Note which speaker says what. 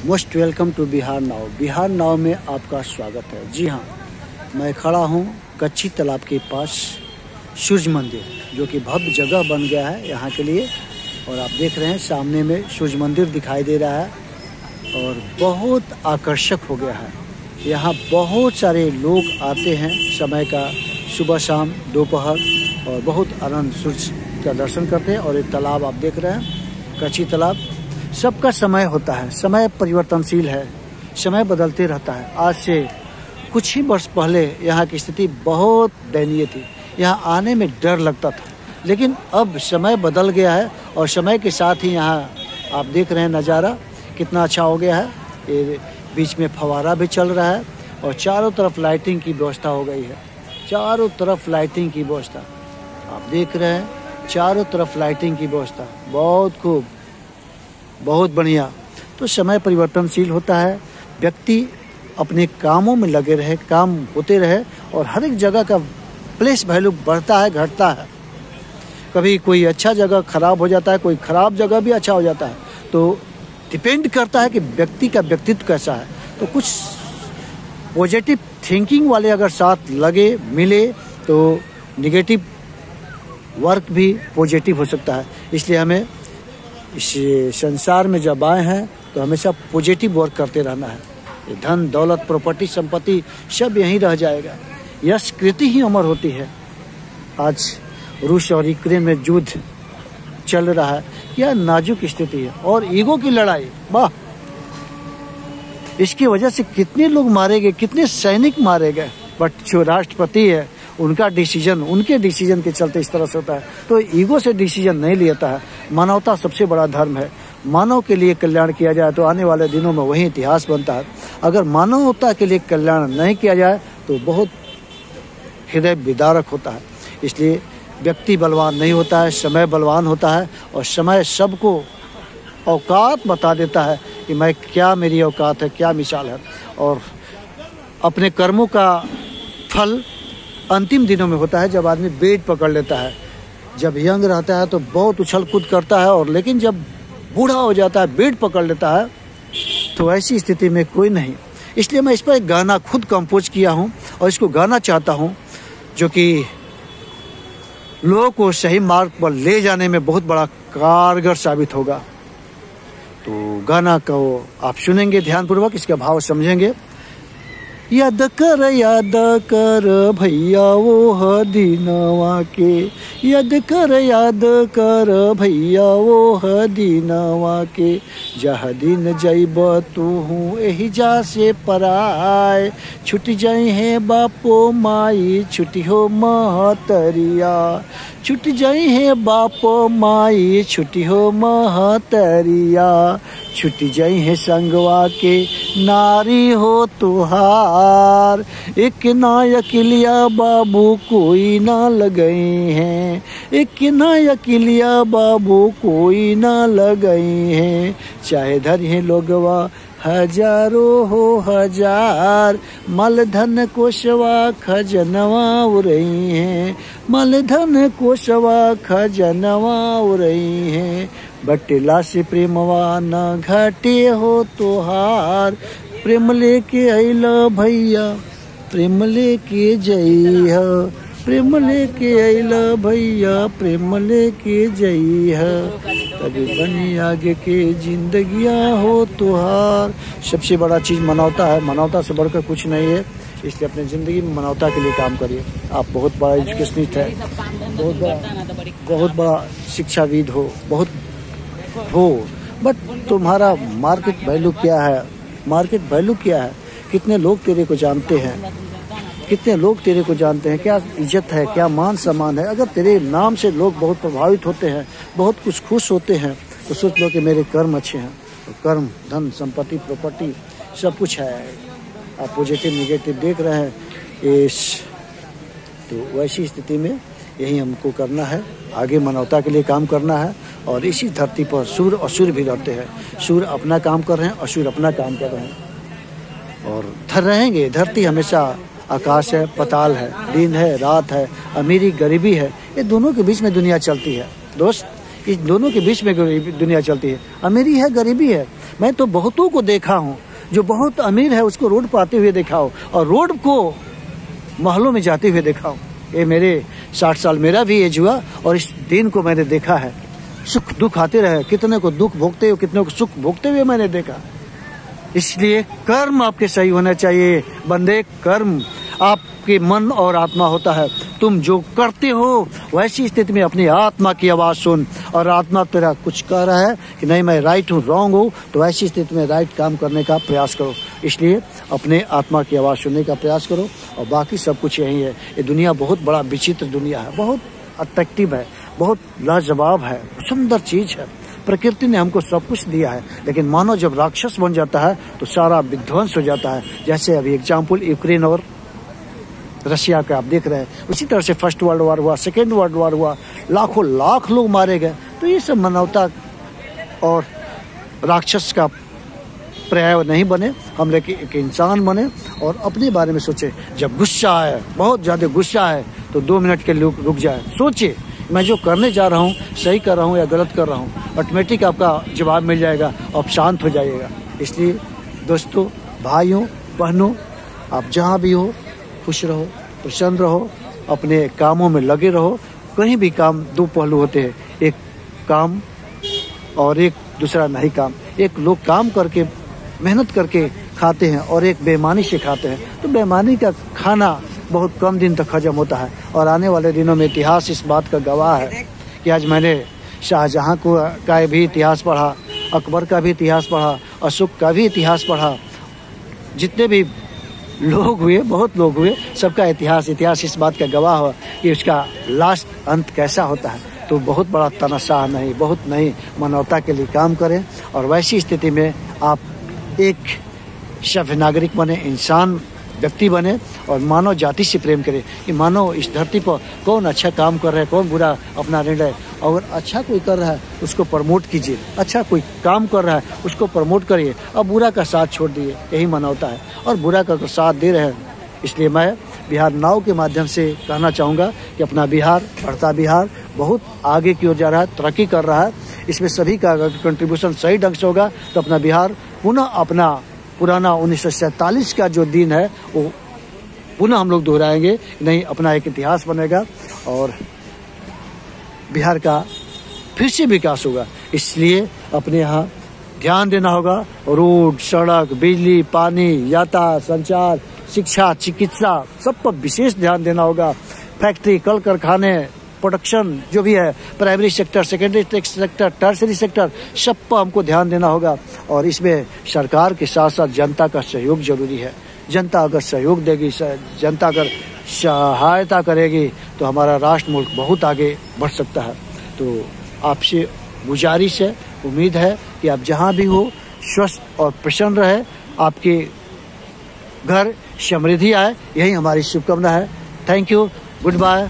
Speaker 1: Most welcome to Bihar नाव। बिहार नाव में आपका स्वागत है। जी हाँ, मैं खड़ा हूँ कच्ची तालाब के पास सूर्य मंदिर, जो कि भव्य जगह बन गया है यहाँ के लिए। और आप देख रहे हैं सामने में सूर्य मंदिर दिखाई दे रहा है और बहुत आकर्षक हो गया है। यहाँ बहुत सारे लोग आते हैं समय का, सुबह शाम दोपहर, और बहुत आनंद सूर्य का दर्शन करते हैं। और ये तालाब आप देख रहे हैं, कच्ची तालाब। सबका समय होता है, समय परिवर्तनशील है, समय बदलते रहता है। आज से कुछ ही वर्ष पहले यहाँ की स्थिति बहुत दयनीय थी, यहाँ आने में डर लगता था। लेकिन अब समय बदल गया है और समय के साथ ही यहाँ आप देख रहे हैं नज़ारा कितना अच्छा हो गया है। ये बीच में फव्वारा भी चल रहा है और चारों तरफ लाइटिंग की व्यवस्था हो गई है। चारों तरफ लाइटिंग की व्यवस्था आप देख रहे हैं, चारों तरफ लाइटिंग की व्यवस्था, बहुत खूब, बहुत बढ़िया। तो समय परिवर्तनशील होता है, व्यक्ति अपने कामों में लगे रहे, काम होते रहे, और हर एक जगह का प्लेस वैल्यू बढ़ता है, घटता है। कभी कोई अच्छा जगह खराब हो जाता है, कोई खराब जगह भी अच्छा हो जाता है। तो डिपेंड करता है कि व्यक्ति का व्यक्तित्व कैसा है। तो कुछ पॉजिटिव थिंकिंग वाले अगर साथ लगे मिले तो निगेटिव वर्क भी पॉजिटिव हो सकता है। इसलिए हमें इस संसार में जब आए हैं तो हमेशा पॉजिटिव वर्क करते रहना है। धन दौलत प्रॉपर्टी संपत्ति सब यहीं रह जाएगा, यश कृति ही अमर होती है। आज रूस और यूक्रेन में युद्ध चल रहा है, क्या नाजुक स्थिति है, और ईगो की लड़ाई, वाह! इसकी वजह से कितने लोग मारे गए, कितने सैनिक मारे गए। बट जो राष्ट्रपति है उनका डिसीजन, उनके डिसीजन के चलते इस तरह से होता है। तो ईगो से डिसीजन नहीं लेता है। मानवता सबसे बड़ा धर्म है। मानव के लिए कल्याण किया जाए तो आने वाले दिनों में वही इतिहास बनता है। अगर मानवता के लिए कल्याण नहीं किया जाए तो बहुत हृदय विदारक होता है। इसलिए व्यक्ति बलवान नहीं होता है, समय बलवान होता है। और समय सबको औकात बता देता है कि मैं क्या, मेरी औकात है, क्या मिसाल है। और अपने कर्मों का फल अंतिम दिनों में होता है, जब आदमी बेट पकड़ लेता है। जब यंग रहता है तो बहुत उछल कूद करता है, और लेकिन जब बूढ़ा हो जाता है, बेट पकड़ लेता है, तो ऐसी स्थिति में कोई नहीं। इसलिए मैं इस पर एक गाना खुद कंपोज किया हूँ और इसको गाना चाहता हूँ, जो कि लोगों को सही मार्ग पर ले जाने में बहुत बड़ा कारगर साबित होगा। तो गाना को आप सुनेंगे ध्यानपूर्वक, इसका भाव समझेंगे। याद कर भैया वो दिनवा के, याद कर भैया वो दिनवा के, जह दिन जैब तू हूँ एही जा से पराए, छुट जाई है बापो माई छुट्टी हो महतरिया, छुट जाई है बापो माई छुट्टी हो महतरिया, छुट जाई है संगवा के नारी हो तुहार, एक ना अकेलिया बाबू कोई ना लगए हैं, एक ना अकेलिया बाबू कोई ना लगए हैं, चाहे धर है लोगवा हजारों हो हजार, मल धन कोशवा खजनवा उरई हैं, मल धन कोशवा खजनवा उरई हैं, बटेला से प्रेमवा न घटे हो तोहार, प्रेम लेके अइला भैया प्रेम लेके जइहा, प्रेम लेके अइला भैया प्रेम लेके जइहा, तभी बनी आगे के जिंदगिया हो तुहार। सबसे बड़ा चीज़ मानवता है, मानवता से बढ़कर कुछ नहीं है। इसलिए अपनी ज़िंदगी में मानवता के लिए काम करिए। आप बहुत बड़ा एजुकेशनिस्ट है, बहुत बड़ा शिक्षाविद हो, बहुत हो, बट तुम्हारा मार्केट वैल्यू क्या है? मार्केट वैल्यू क्या है? कितने लोग तेरे को जानते हैं, कितने लोग तेरे को जानते हैं, क्या इज्जत है, क्या मान सम्मान है? अगर तेरे नाम से लोग बहुत प्रभावित होते हैं, बहुत कुछ खुश होते हैं, तो सोच लो कि मेरे कर्म अच्छे हैं। तो कर्म, धन, संपत्ति, प्रॉपर्टी सब कुछ है। आप पॉजिटिव निगेटिव देख रहे हैं इस, तो वैसी स्थिति में यही हमको करना है, आगे मानवता के लिए काम करना है। और इसी धरती पर सूर्य असुर भी रहते हैं, सूर्य अपना काम कर रहे हैं, असुर अपना काम कर रहे हैं और धर रहेंगे। धरती हमेशा आकाश है, पताल है, दिन है, रात है, अमीरी गरीबी है, ये दोनों के बीच में दुनिया चलती है दोस्त। इस दोनों के बीच में दुनिया चलती है। अमीरी है, गरीबी है, मैं तो बहुतों को देखा हूँ जो बहुत अमीर है उसको रोड पर आते हुए देखा हो और रोड को महलों में जाते हुए देखा हूँ। ये मेरे 60 साल मेरा भी एज हुआ और इस दिन को मैंने देखा है। सुख दुख आते रहे, कितने को दुख भोगते हुए कितने को सुख भोगते हुए मैंने देखा। इसलिए कर्म आपके सही होना चाहिए बंदे। कर्म आपके मन और आत्मा होता है। तुम जो करते हो वैसी स्थिति में अपनी आत्मा की आवाज सुन, और आत्मा तेरा कुछ कह रहा है कि नहीं मैं राइट हूँ, रॉन्ग हूँ, तो वैसी स्थिति में राइट काम करने का प्रयास करो। इसलिए अपने आत्मा की आवाज सुनने का प्रयास करो और बाकी सब कुछ यही है। ये दुनिया बहुत बड़ा विचित्र दुनिया है, बहुत अट्रैक्टिव है, बहुत लाजवाब है, सुंदर चीज है। प्रकृति ने हमको सब कुछ दिया है, लेकिन मानव जब राक्षस बन जाता है तो सारा विध्वंस हो जाता है। जैसे अभी एग्जाम्पल यूक्रेन और रशिया का आप देख रहे हैं। उसी तरह से फर्स्ट वर्ल्ड वॉर हुआ, सेकेंड वर्ल्ड वॉर हुआ, लाखों लाख लोग मारे गए। तो ये सब मानवता और राक्षस का पर्याय नहीं बने, हम एक इंसान बने और अपने बारे में सोचे। जब गुस्सा आए, बहुत ज़्यादा गुस्सा है, तो 2 मिनट के लिए रुक जाए, सोचे मैं जो करने जा रहा हूँ सही कर रहा हूँ या गलत कर रहा हूँ। ऑटोमेटिक आपका जवाब मिल जाएगा, आप शांत हो जाइएगा। इसलिए दोस्तों, भाइयों, बहनों, आप जहाँ भी हो खुश रहो, प्रसन्न रहो, अपने कामों में लगे रहो। कहीं भी काम 2 पहलू होते हैं, एक काम और एक दूसरा नहीं काम। एक लोग काम करके मेहनत करके खाते हैं और एक बेईमानी से खाते हैं। तो बेईमानी का खाना बहुत कम दिन तक हजम होता है और आने वाले दिनों में इतिहास इस बात का गवाह है कि आज मैंने शाहजहां का भी इतिहास पढ़ा, अकबर का भी इतिहास पढ़ा, अशोक का भी इतिहास पढ़ा। जितने भी लोग हुए, बहुत लोग हुए, सबका इतिहास इस बात का गवाह हुआ कि उसका लास्ट अंत कैसा होता है। तो बहुत बड़ा तनाशाह नहीं, बहुत नहीं, मानवता के लिए काम करें और वैसी स्थिति में आप एक सभ्य नागरिक बने, इंसान व्यक्ति बने और मानव जाति से प्रेम करें कि मानव इस धरती पर कौन अच्छा काम कर रहा है, कौन बुरा अपना निर्णय। अगर अच्छा कोई कर रहा है उसको प्रमोट कीजिए, अच्छा कोई काम कर रहा है उसको प्रमोट करिए और बुरा का साथ छोड़ दिए। यही मानवता है और बुरा का साथ दे रहे हैं। इसलिए मैं बिहार नाउ के माध्यम से कहना चाहूँगा कि अपना बिहार, बढ़ता बिहार बहुत आगे की ओर जा रहा है, तरक्की कर रहा है। इसमें सभी का अगर कंट्रीब्यूशन सही ढंग से होगा तो अपना बिहार पुनः अपना पुराना 1947 का जो दिन है वो पुनः हम लोग दोहराएंगे। नहीं, अपना एक इतिहास बनेगा और बिहार का फिर से विकास होगा। इसलिए अपने यहाँ ध्यान देना होगा। रोड, सड़क, बिजली, पानी, यातायात, संचार, शिक्षा, चिकित्सा, सब पर विशेष ध्यान देना होगा। फैक्ट्री, कल कारखाने, प्रोडक्शन जो भी है, primary sector, secondary sector, tertiary sector, सब पर हमको ध्यान देना होगा। और इसमें सरकार के साथ साथ जनता का सहयोग जरूरी है। जनता अगर सहयोग देगी, जनता अगर सहायता करेगी तो हमारा राष्ट्र मुल्क बहुत आगे बढ़ सकता है। तो आपसे गुजारिश है, उम्मीद है कि आप जहाँ भी हो स्वस्थ और प्रसन्न रहे, आपके घर समृद्धि आए, यही हमारी शुभकामना है। Thank you, good bye.